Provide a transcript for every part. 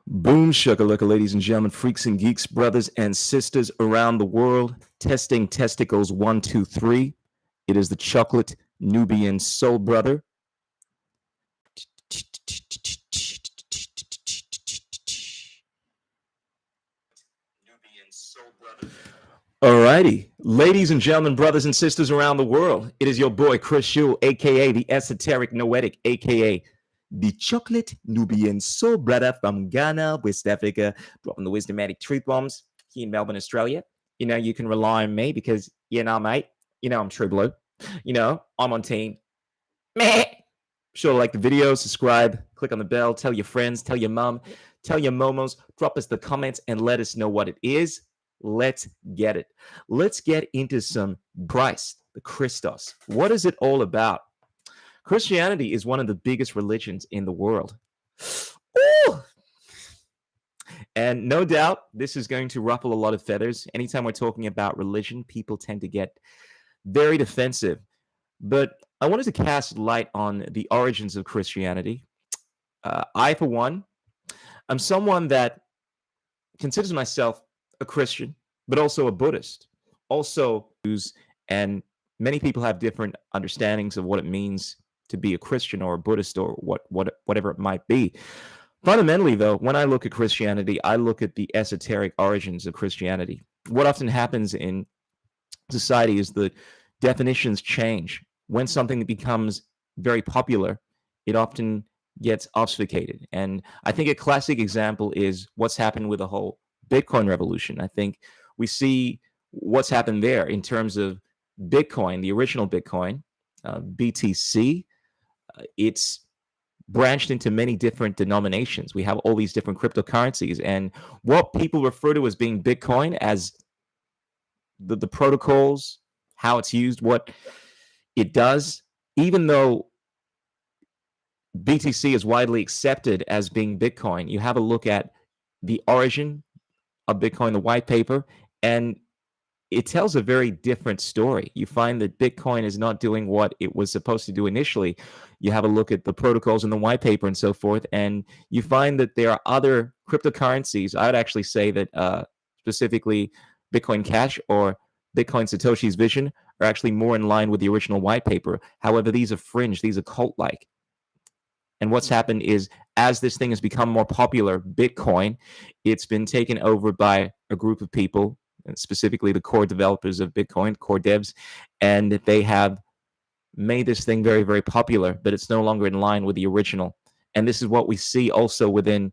Boom shakalaka, ladies and gentlemen, freaks and geeks, brothers and sisters around the world. Testing testicles 1, 2, 3. It is the chocolate Nubian soul brother. Alrighty, ladies and gentlemen, brothers and sisters around the world, it is your boy Chris Shule, aka the Esoteric Noetic, aka the chocolate Nubian soul brother from Ghana, West Africa, dropping the wisdomatic truth bombs here in Melbourne, Australia. You know, you can rely on me because, mate, I'm true blue. I'm on team. Meh. Sure, like the video, subscribe, click on the bell, tell your friends, tell your mom, tell your momos, drop us the comments and let us know what it is. Let's get it. Let's get into some Christ, the Christos. What is it all about? Christianity is one of the biggest religions in the world. Ooh. And no doubt, this is going to ruffle a lot of feathers. Anytime we're talking about religion, people tend to get very defensive. But I wanted to cast light on the origins of Christianity. I, for one, I'm someone that considers myself a Christian, but also a Buddhist. Also, and many people have different understandings of what it means to be a Christian or a Buddhist or whatever it might be. Fundamentally, though, when I look at Christianity, I look at the esoteric origins of Christianity. What often happens in society is the definitions change. When something becomes very popular, it often gets obfuscated. And I think a classic example is what's happened with the whole Bitcoin revolution. I think we see what's happened there in terms of Bitcoin, the original Bitcoin, BTC. It's branched into many different denominations. We have all these different cryptocurrencies, and what people refer to as being Bitcoin, as the protocols, how it's used, what it does, even though BTC is widely accepted as being Bitcoin, you have a look at the origin of Bitcoin, the white paper, and it tells a very different story. You find that Bitcoin is not doing what it was supposed to do initially. You have a look at the protocols in the white paper and so forth, and you find that there are other cryptocurrencies. I would actually say that specifically Bitcoin Cash or Bitcoin Satoshi's vision are actually more in line with the original white paper. However, these are fringe, these are cult-like. And what's happened is, as this thing has become more popular, Bitcoin, it's been taken over by a group of people, and specifically the core developers of Bitcoin, core devs, and they have made this thing very, very popular, but it's no longer in line with the original. And this is what we see also within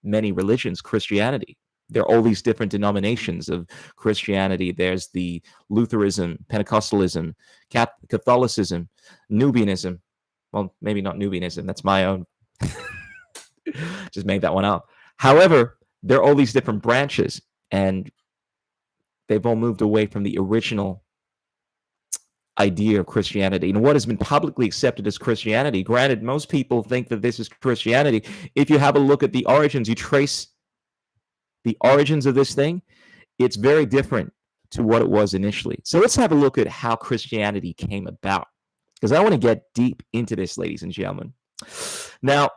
many religions, Christianity. There are all these different denominations of Christianity. There's the Lutheranism, Pentecostalism, Catholicism, Nubianism. Well, maybe not Nubianism. That's my own. Just made that one up. However, there are all these different branches, and they've all moved away from the original idea of Christianity and what has been publicly accepted as Christianity. Granted, most people think that this is Christianity. If you have a look at the origins, you trace the origins of this thing, it's very different to what it was initially. So let's have a look at how Christianity came about, because I want to get deep into this, ladies and gentlemen. Now,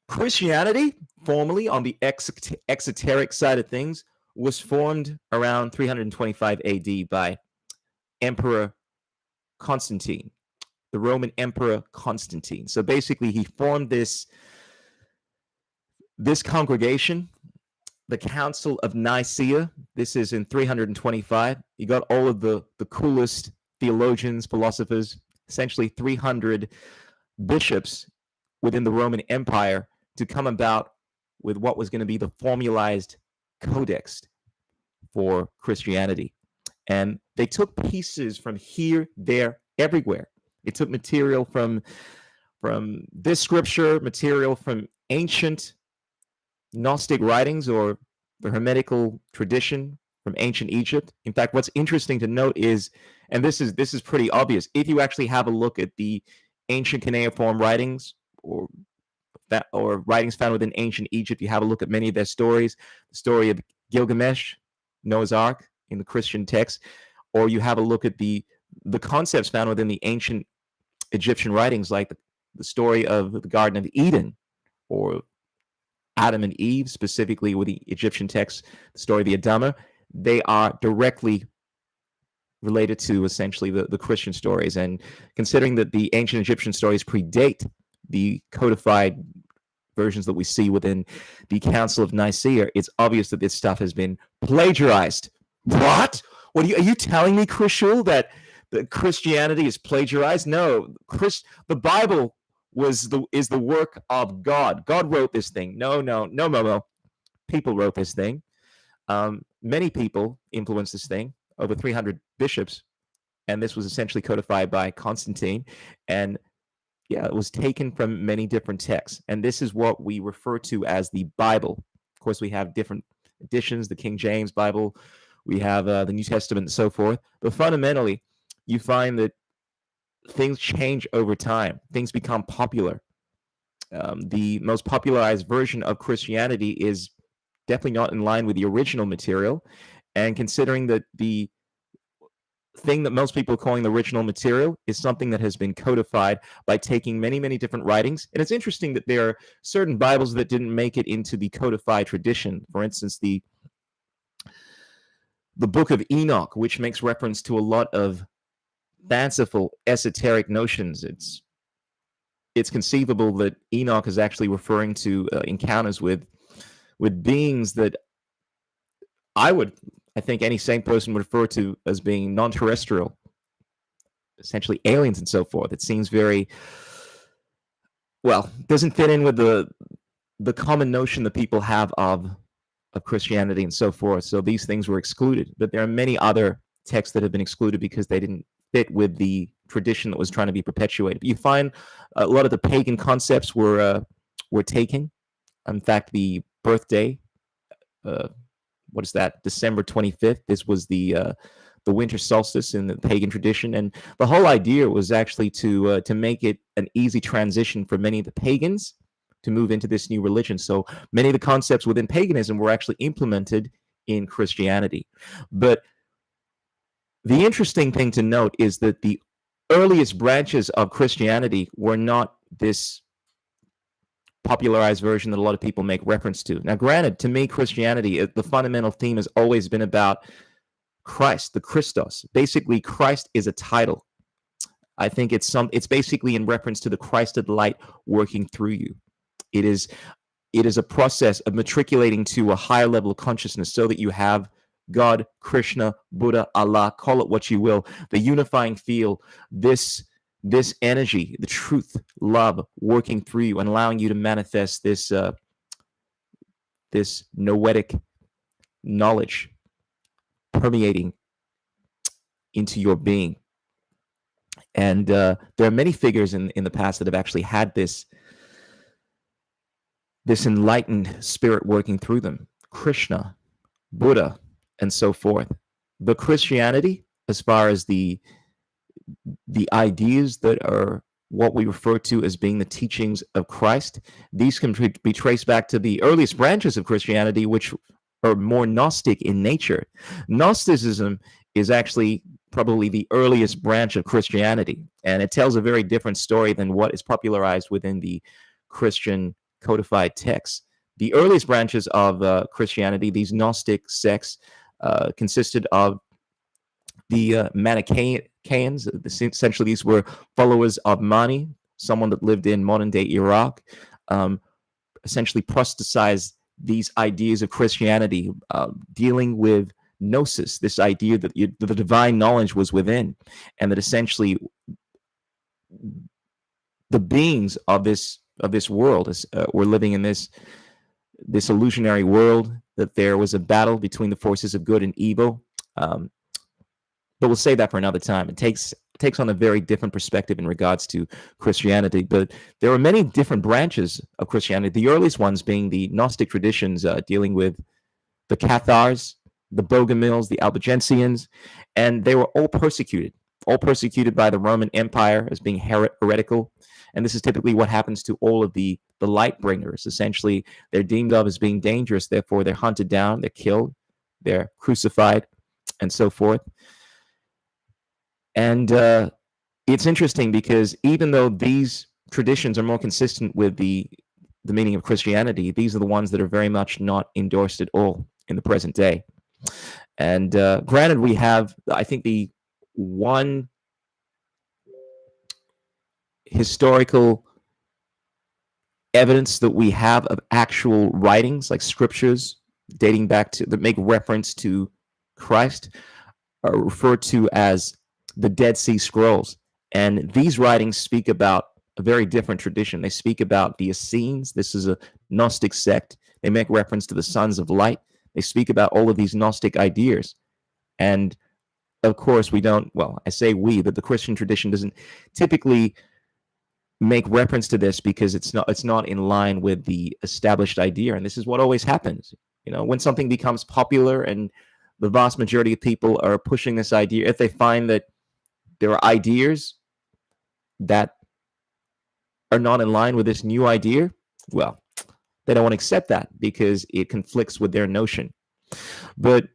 Christianity, formerly on the exoteric side of things, was formed around 325 AD by Emperor Constantine, the Roman Emperor Constantine. So basically, he formed this congregation, the Council of Nicaea. This is in 325. You got all of the coolest theologians, philosophers, essentially 300 bishops within the Roman Empire to come about with what was going to be the formalized codex for Christianity. And they took pieces from here, there, everywhere. They took material from this scripture, material from ancient Gnostic writings or the Hermetical tradition from ancient Egypt. In fact, what's interesting to note is, and this is pretty obvious, if you actually have a look at the ancient cuneiform writings or writings found within ancient Egypt, you have a look at many of their stories, the story of Gilgamesh, Noah's Ark in the Christian text, or you have a look at the concepts found within the ancient Egyptian writings, like the story of the Garden of Eden, or Adam and Eve, specifically with the Egyptian text, the story of the Adama, they are directly related to essentially the Christian stories. And considering that the ancient Egyptian stories predate the codified versions that we see within the Council of Nicaea, it's obvious that this stuff has been plagiarized. What? Are you telling me, Krishul, that Christianity is plagiarized? No, the Bible is the work of God. God wrote this thing. No, Momo. People wrote this thing. Many people influenced this thing. Over 300 bishops, and this was essentially codified by Constantine. And yeah, it was taken from many different texts, and this is what we refer to as the Bible. Of course, we have different editions: the King James Bible, we have the New Testament, and so forth. But fundamentally, you find that things change over time. Things become popular. The most popularized version of Christianity is definitely not in line with the original material. And considering that the thing that most people are calling the original material is something that has been codified by taking many, many different writings. And it's interesting that there are certain Bibles that didn't make it into the codified tradition. For instance, the Book of Enoch, which makes reference to a lot of fanciful esoteric notions. It's conceivable that Enoch is actually referring to encounters with beings that I think any sane person would refer to as being non-terrestrial, essentially aliens and so forth. It seems very, well, doesn't fit in with the common notion that people have of Christianity and so forth. So these things were excluded. But there are many other texts that have been excluded because they didn't fit with the tradition that was trying to be perpetuated. But you find a lot of the pagan concepts were taken. In fact, the birthday, what is that? December 25th. This was the winter solstice in the pagan tradition, and the whole idea was actually to make it an easy transition for many of the pagans to move into this new religion. So many of the concepts within paganism were actually implemented in Christianity. But the interesting thing to note is that the earliest branches of Christianity were not this popularized version that a lot of people make reference to. Now, granted, to me, Christianity, the fundamental theme has always been about Christ, the Christos. Basically, Christ is a title. I think it's basically in reference to the Christed light working through you. It is a process of matriculating to a higher level of consciousness so that you have God, Krishna, Buddha, Allah, call it what you will, the unifying field, this energy, the truth, love working through you and allowing you to manifest this noetic knowledge permeating into your being. And there are many figures in the past that have actually had this enlightened spirit working through them. Krishna, Buddha, and so forth. But Christianity, as far as the ideas that are what we refer to as being the teachings of Christ, these can be traced back to the earliest branches of Christianity, which are more Gnostic in nature. Gnosticism is actually probably the earliest branch of Christianity, and it tells a very different story than what is popularized within the Christian codified texts. The earliest branches of Christianity, these Gnostic sects, consisted of the Manichaeans. Essentially, these were followers of Mani, someone that lived in modern-day Iraq, essentially proselytized these ideas of Christianity, dealing with Gnosis, this idea that the divine knowledge was within, and that essentially the beings of this world were living in this illusionary world, that there was a battle between the forces of good and evil. But we'll save that for another time. It takes on a very different perspective in regards to Christianity. But there are many different branches of Christianity, the earliest ones being the Gnostic traditions, dealing with the Cathars, the Bogomils, the Albigensians, and they were all persecuted by the Roman Empire as being heretical. And this is typically what happens to all of the light bringers. Essentially, they're deemed of as being dangerous, therefore they're hunted down, they're killed, they're crucified, and so forth. And it's interesting because even though these traditions are more consistent with the the meaning of Christianity, these are the ones that are very much not endorsed at all in the present day. And granted, we have, I think, the one historical evidence that we have of actual writings, like scriptures dating back to, that make reference to Christ, are referred to as the Dead Sea Scrolls. And these writings speak about a very different tradition. They speak about the Essenes. This is a Gnostic sect. They make reference to the sons of light. They speak about all of these Gnostic ideas. And of course, we don't, well, I say we, but the Christian tradition doesn't typically make reference to this because it's not in line with the established idea. And this is what always happens. You know, when something becomes popular and the vast majority of people are pushing this idea, if they find that there are ideas that are not in line with this new idea, well, they don't want to accept that because it conflicts with their notion. But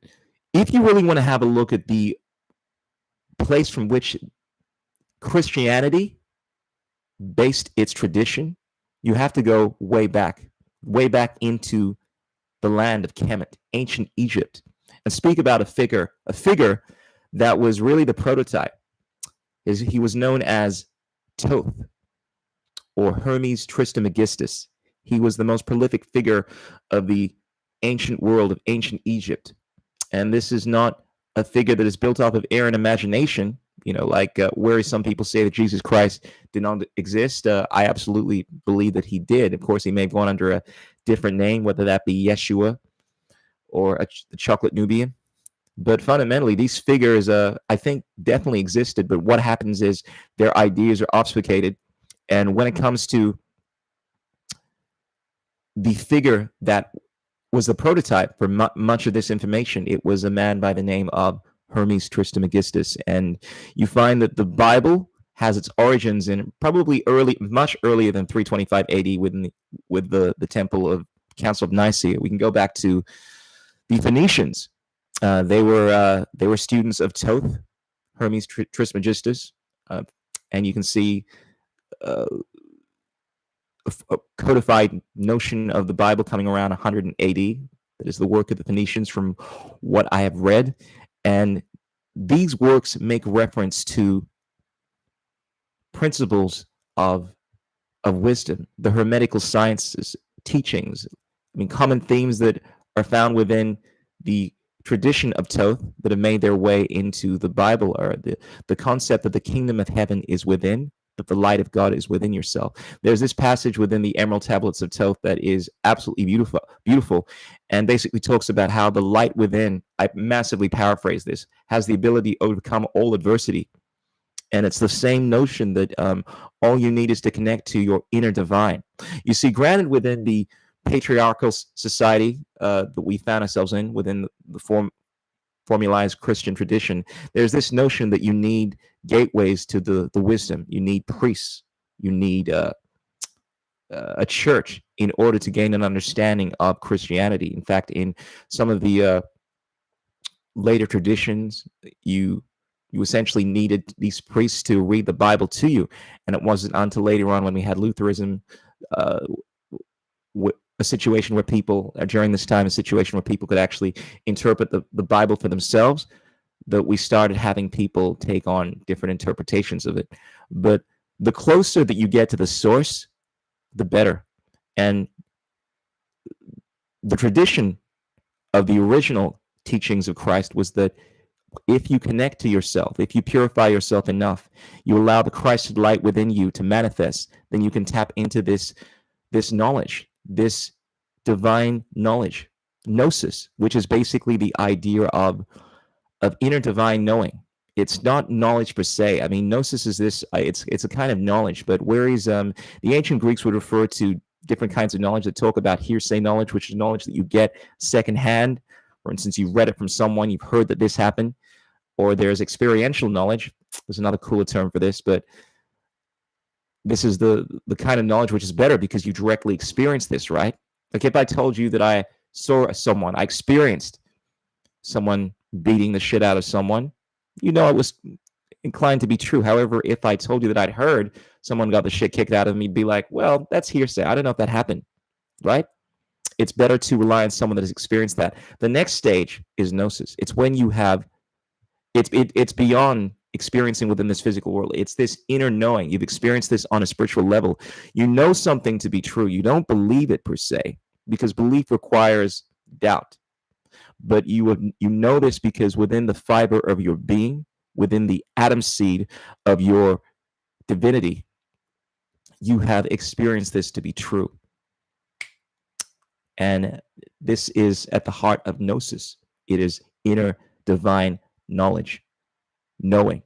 if you really want to have a look at the place from which Christianity based its tradition, you have to go way back into the land of Kemet, ancient Egypt, and speak about a figure that was really the prototype. He was known as Thoth, or Hermes Trismegistus. He was the most prolific figure of the ancient world of ancient Egypt. And this is not a figure that is built off of air and imagination, you know, like where some people say that Jesus Christ did not exist. I absolutely believe that he did. Of course, he may have gone under a different name, whether that be Yeshua or the Chocolate Nubian. But fundamentally, these figures, I think, definitely existed. But what happens is their ideas are obfuscated. And when it comes to the figure that was the prototype for much of this information, it was a man by the name of Hermes Trismegistus. And you find that the Bible has its origins in probably much earlier than 325 AD with the Temple of Council of Nicaea. We can go back to the Phoenicians. They were students of Thoth, Hermes Trismegistus, and you can see a codified notion of the Bible coming around 180. That is the work of the Phoenicians, from what I have read. And these works make reference to principles of wisdom, the Hermetical sciences, teachings. I mean, common themes that are found within the tradition of Thoth that have made their way into the Bible are the concept that the kingdom of heaven is within, that the light of God is within yourself. There's this passage within the Emerald Tablets of Thoth that is absolutely beautiful, and basically talks about how the light within, I massively paraphrase this, has the ability to overcome all adversity. And it's the same notion that all you need is to connect to your inner divine. You see, granted, within the patriarchal society that we found ourselves in, within the formalized Christian tradition, there's this notion that you need gateways to the wisdom. You need priests. You need a church in order to gain an understanding of Christianity. In fact, in some of the later traditions, you essentially needed these priests to read the Bible to you. And it wasn't until later on, when we had Lutheranism, a situation where people, during this time, a situation where people could actually interpret the Bible for themselves, that we started having people take on different interpretations of it. But the closer that you get to the source, the better. And the tradition of the original teachings of Christ was that if you connect to yourself, if you purify yourself enough, you allow the Christ light within you to manifest, then you can tap into this knowledge, this divine knowledge, Gnosis, which is basically the idea of inner divine knowing. It's not knowledge per se. I mean, Gnosis is this, it's a kind of knowledge, but whereas the ancient Greeks would refer to different kinds of knowledge that talk about hearsay knowledge, which is knowledge that you get secondhand. For instance, you read it from someone, you've heard that this happened, or there's experiential knowledge. There's another cooler term for this, but this is the kind of knowledge which is better because you directly experience this, right? Like if I told you that I saw someone, I experienced someone beating the shit out of someone, you know it was inclined to be true. However, if I told you that I'd heard someone got the shit kicked out of me, be like, well, that's hearsay. I don't know if that happened. right? It's better to rely on someone that has experienced that. The next stage is Gnosis. It's when you have, it's beyond experiencing within this physical world. It's this inner knowing. You've experienced this on a spiritual level. You know something to be true. You don't believe it per se, because belief requires doubt. But you know this because within the fiber of your being, within the atom seed of your divinity, you have experienced this to be true. And this is at the heart of Gnosis. It is inner divine knowledge, knowing.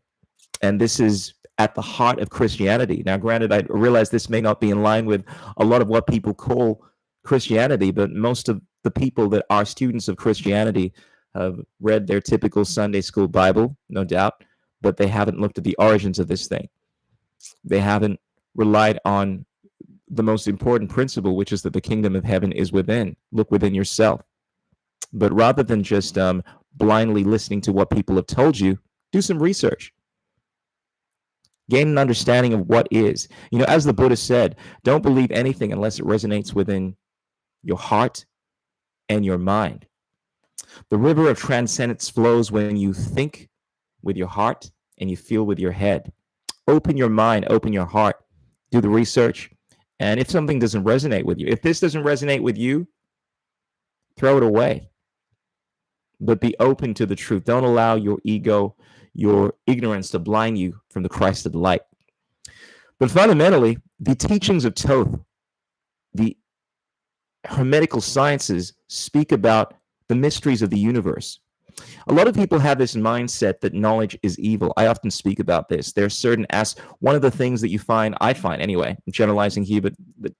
And this is at the heart of Christianity. Now, granted, I realize this may not be in line with a lot of what people call Christianity, but most of the people that are students of Christianity have read their typical Sunday school Bible, no doubt, but they haven't looked at the origins of this thing. They haven't relied on the most important principle, which is that the kingdom of heaven is within. Look within yourself. But rather than just blindly listening to what people have told you, do some research. Gain an understanding of what is. You know, as the Buddha said, don't believe anything unless it resonates within your heart and your mind. The river of transcendence flows when you think with your heart and you feel with your head. Open your mind, open your heart, do the research. And if something doesn't resonate with you, if this doesn't resonate with you, throw it away. But be open to the truth. Don't allow your ego, your ignorance to blind you from the Christ of the light. But fundamentally, the teachings of Thoth, the hermetical sciences, speak about the mysteries of the universe. A lot of people have this mindset that knowledge is evil. I often speak about this. There are certain one of the things that I find anyway, I'm generalizing here, but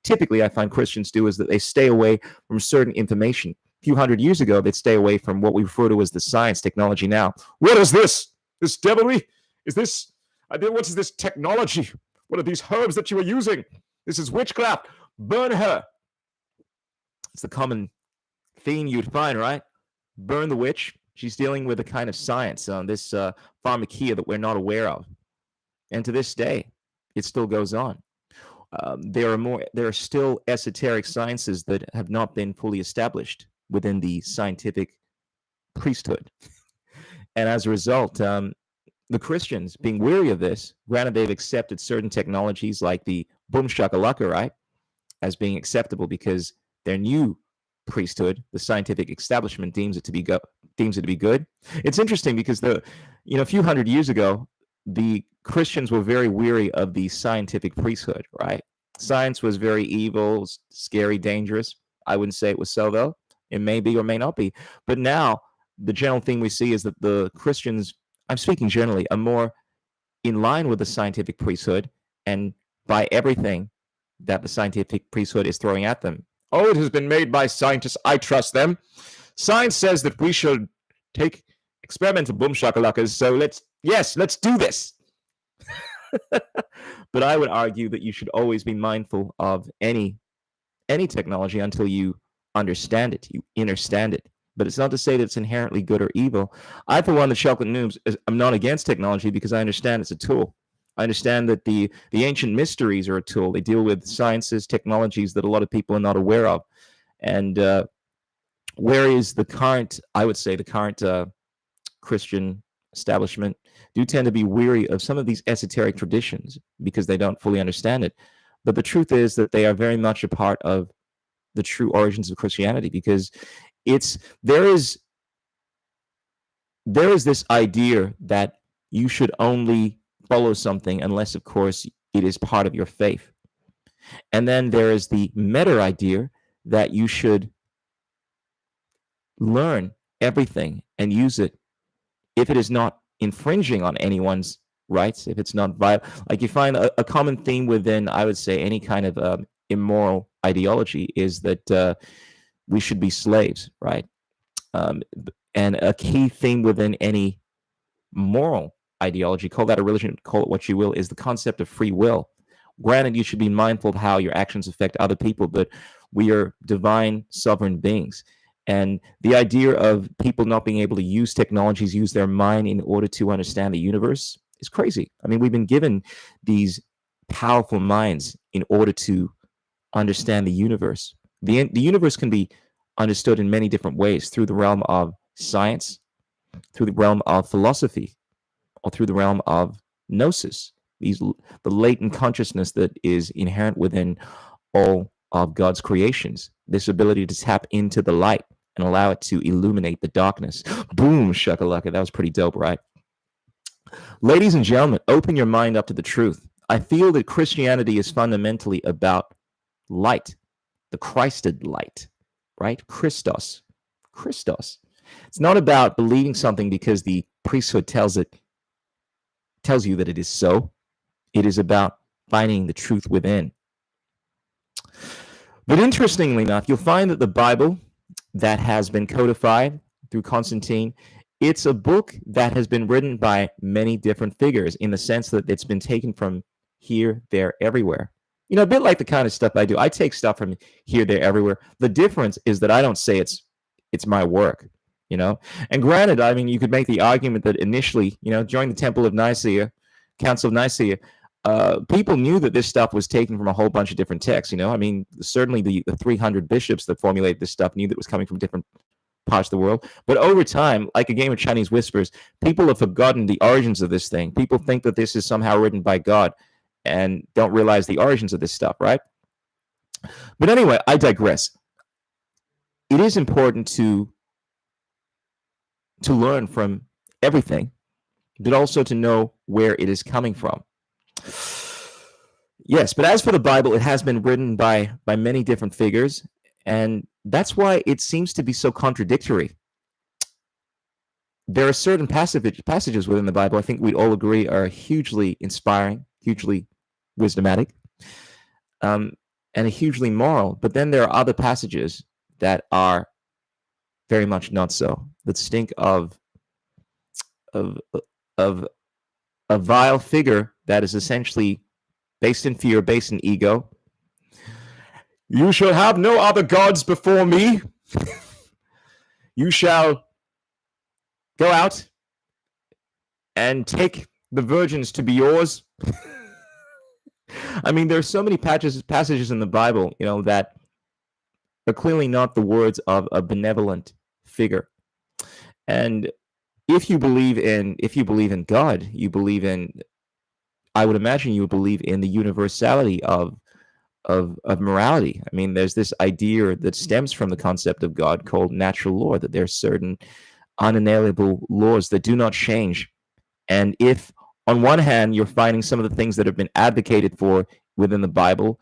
typically I find Christians do is that they stay away from certain information. A few hundred years ago, they'd stay away from what we refer to as the science technology now. What is this? This devilry? Is this, what is this technology? What are these herbs that you are using? This is witchcraft. Burn her. It's the common theme you'd find, right? Burn the witch. She's dealing with a kind of science on this pharmakia that we're not aware of. And to this day, it still goes on. There are still esoteric sciences that have not been fully established within the scientific priesthood. And as a result, the Christians, being weary of this, granted they've accepted certain technologies like the boom shakalaka, right, as being acceptable because their new priesthood, the scientific establishment, deems it to be good. It's interesting because a few hundred years ago, the Christians were very weary of the scientific priesthood, right? Science was very evil, scary, dangerous. I wouldn't say it was so, though. It may be or may not be. But now, the general thing we see is that the Christians, I'm speaking generally, are more in line with the scientific priesthood and by everything that the scientific priesthood is throwing at them. Oh, it has been made by scientists. I trust them. Science says that we should take experimental boom shakalakas. So let's do this. But I would argue that you should always be mindful of any technology until you understand it, you understand it. But it's not to say that it's inherently good or evil. I, for one, the chocolate noobs, I'm not against technology because I understand it's a tool. I understand that the ancient mysteries are a tool. They deal with sciences, technologies that a lot of people are not aware of. And whereas the current Christian establishment do tend to be weary of some of these esoteric traditions because they don't fully understand it. But the truth is that they are very much a part of the true origins of Christianity, because there is this idea that you should only follow something unless, of course, it is part of your faith. And then there is the meta idea that you should learn everything and use it if it is not infringing on anyone's rights, if it's not violent. Like, you find a common theme within, I would say, any kind of immoral ideology is that we should be slaves, right? And a key theme within any moral ideology, call that a religion, call it what you will, is the concept of free will. Granted, you should be mindful of how your actions affect other people, but we are divine, sovereign beings. And the idea of people not being able to use technologies, use their mind in order to understand the universe is crazy. I mean, we've been given these powerful minds in order to understand the universe. The universe can be understood in many different ways, through the realm of science, through the realm of philosophy, or through the realm of gnosis, the latent consciousness that is inherent within all of God's creations, this ability to tap into the light and allow it to illuminate the darkness. Boom, shakalaka. That was pretty dope, right? Ladies and gentlemen, open your mind up to the truth. I feel that Christianity is fundamentally about light, the Christed light, right? Christos. Christos. It's not about believing something because the priesthood tells you that it is so. It is about finding the truth within. But interestingly enough, you'll find that the Bible that has been codified through Constantine, it's a book that has been written by many different figures, in the sense that it's been taken from here, there, everywhere. You know, a bit like the kind of stuff I do. I take stuff from here, there, everywhere. The difference is that I don't say it's my work, you know. And granted, I mean, you could make the argument that initially, you know, during the Temple of Nicaea, Council of Nicaea, people knew that this stuff was taken from a whole bunch of different texts. You know, I mean, certainly the 300 bishops that formulated this stuff knew that it was coming from different parts of the world. But over time, like a game of Chinese whispers, people have forgotten the origins of this thing. People think that this is somehow written by God and don't realize the origins of this stuff, right? But anyway, I digress. It is important to learn from everything, but also to know where it is coming from. Yes, but as for the Bible, it has been written by many different figures, and that's why it seems to be so contradictory. There are certain passages within the Bible I think we'd all agree are hugely inspiring, hugely wisdomatic, and hugely moral. But then there are other passages that are very much not so, that stink of a vile figure that is essentially based in fear, based in ego. You shall have no other gods before me. You shall go out and take the virgins to be yours. I mean, there's so many passages in the Bible, you know, that are clearly not the words of a benevolent figure. And if you believe in God, you believe in, I would imagine you would believe in the universality of morality. I mean, there's this idea that stems from the concept of God called natural law, that there are certain unalienable laws that do not change. And if on one hand you're finding some of the things that have been advocated for within the Bible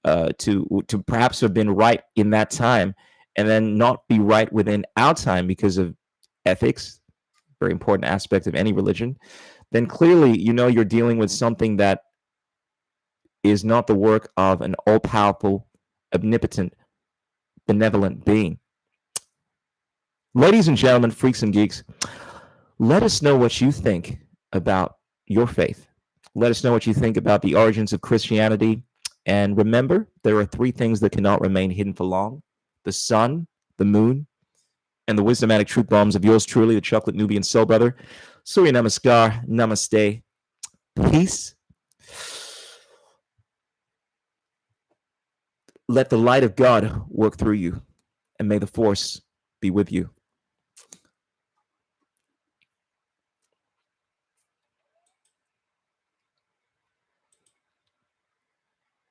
to perhaps have been right in that time, and then not be right within our time because of ethics, very important aspect of any religion, then clearly, you know, you're dealing with something that is not the work of an all-powerful, omnipotent, benevolent being. Ladies and gentlemen, freaks and geeks, let us know what you think about your faith. Let us know what you think about the origins of Christianity. And remember, there are three things that cannot remain hidden for long: the sun, the moon, and the wisdomatic truth bombs of yours truly, the Chocolate Nubian Soul Brother. Surya Namaskar, Namaste, peace. Let the light of God work through you, and may the force be with you.